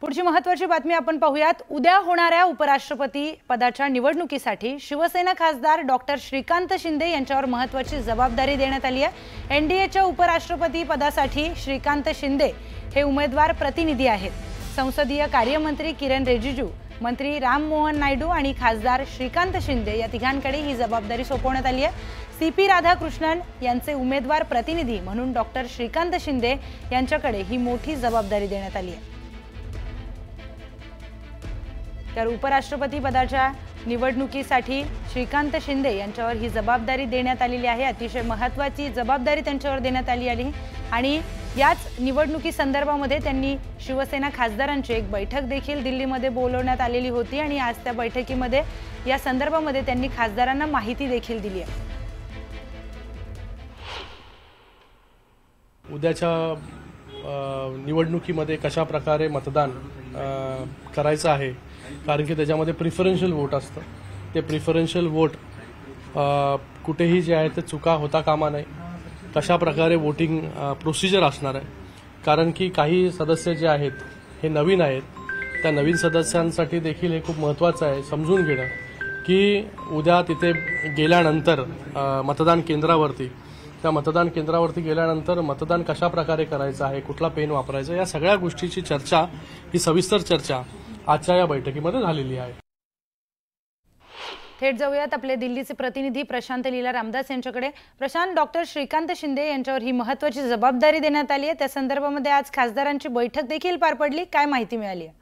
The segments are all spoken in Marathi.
पुढची महत्त्वाची बातमी आपण पाहूयात। उद्या होणाऱ्या उपराष्ट्रपती पदाच्या निवडणुकीसाठी शिवसेना खासदार डॉक्टर श्रीकांत शिंदे यांच्यावर महत्त्वाची जबाबदारी देण्यात आली आहे। एनडीएच्या उपराष्ट्रपती पदासाठी श्रीकांत शिंदे हे उमेदवार प्रतिनिधी आहेत। संसदीय कार्यमंत्री किरण रिजिजू, मंत्री राम मोहन नायडू आणि खासदार श्रीकांत शिंदे या तिघांकडे ही जबाबदारी सोपवण्यात आली आहे। सीपी राधाकृष्णन यांचे उमेदवार प्रतिनिधी म्हणून डॉक्टर श्रीकांत शिंदे यांच्याकडे ही मोठी जबाबदारी देण्यात आली आहे। तर उपराष्ट्रपती पदाच्या निवडणुकीसाठी श्रीकांत शिंदे यांच्यावर ही जबाबदारी देण्यात आलेली आहे। अतिशय महत्त्वाची जबाबदारी त्यांच्यावर देण्यात आली आहे आणि याच निवडणुकी संदर्भामध्ये त्यांनी शिवसेना खासदारांची एक बैठक देखील दिल्लीमध्ये बोलवण्यात आलेली होती आणि आज त्या बैठकीमध्ये या संदर्भामध्ये त्यांनी खासदारांना माहिती देखील दिली आहे। उद्याच्या निवडणुकीमध्ये कशा प्रकारे मतदान करायचं आहे, कारण की त्याच्यामध्ये प्रिफरन्शियल वोट असतं। ते प्रिफरन्शियल वोट कुठेही जे आहे ते चुका होता कामा नये। कशा प्रकारे वोटिंग प्रोसिजर असणार आहे, कारण की काही सदस्य जे आहेत हे नवीन आहेत। त्या नवीन सदस्यांसाठी देखील हे खूप महत्त्वाचं आहे समजून घेणं की उद्या तिथे गेल्यानंतर मतदान केंद्रावरती गेल्यानंतर मतदान कशा प्रकारे करायचं आहे, कुठला पेन वापरायचा, या सगळ्या गोष्टीची चर्चा, ही सविस्तर चर्चा आजच्या या बैठकीमध्ये झालेली आहे। थेट जाऊयात आपले दिल्लीचे प्रतिनिधी प्रशांत लीला रामदास यांच्याकडे। प्रशांत, डॉक्टर श्रीकांत शिंदे यांच्यावर ही महत्त्वाची जबाबदारी देण्यात आली आहे। त्या संदर्भामध्ये आज खासदारांची बैठक देखील पार पडली, काय माहिती मिळाली आहे?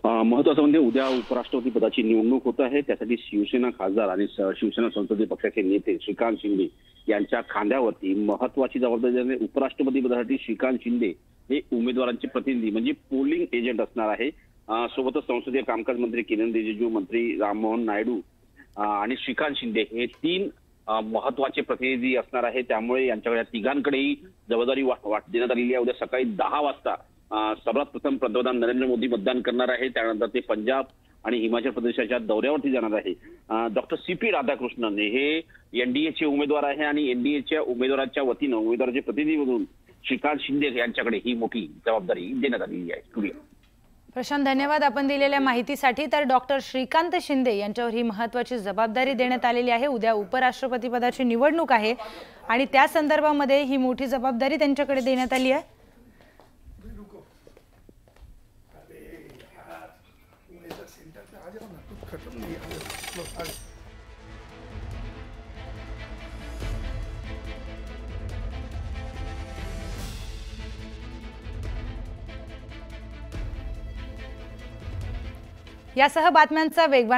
महत्वाचं म्हणजे उद्या उपराष्ट्रपती पदाची निवडणूक होत आहे। त्यासाठी शिवसेना खासदार आणि शिवसेना संसदीय पक्षाचे नेते श्रीकांत शिंदे यांच्या खांद्यावरती महत्वाची जबाबदारी आहे। उपराष्ट्रपती पदासाठी श्रीकांत शिंदे हे उमेदवारांचे प्रतिनिधी म्हणजे पोलिंग एजंट असणार आहे। सोबतच संसदीय कामकाज मंत्री किरण रिजिजू, मंत्री राम मोहन नायडू आणि श्रीकांत शिंदे हे तीन महत्वाचे प्रतिनिधी असणार आहे। त्यामुळे यांच्याकडे तिघांकडेही जबाबदारी देण्यात आलेली आहे। उद्या सकाळी 10 वाजता सर्वात प्रथम पंतप्रधान नरेंद्र मोदी मतदान करणार आहे। त्यानंतर ते पंजाब आणि हिमाचल प्रदेशाच्या दौऱ्यावरती जाणार आहे। डॉक्टर सीपी राधाकृष्णन हे एनडीएचे उमेदवार आहे आणि एनडीएच्या उमेदवाराच्या वतीनं उमेदवाराचे प्रतिनिधी म्हणून श्रीकांत शिंदे यांच्याकडे ही मोठी जबाबदारी देण्यात आलेली आहे। प्रशांत, धन्यवाद आपण दिलेल्या माहितीसाठी। तर डॉक्टर श्रीकांत शिंदे यांच्यावर ही महत्त्वाची जबाबदारी देण्यात आलेली आहे। उद्या उपराष्ट्रपती पदाची निवडणूक आहे आणि त्या संदर्भामध्ये ही मोठी जबाबदारी त्यांच्याकडे देण्यात आली आहे। यासह बातम्यांचा वेगवान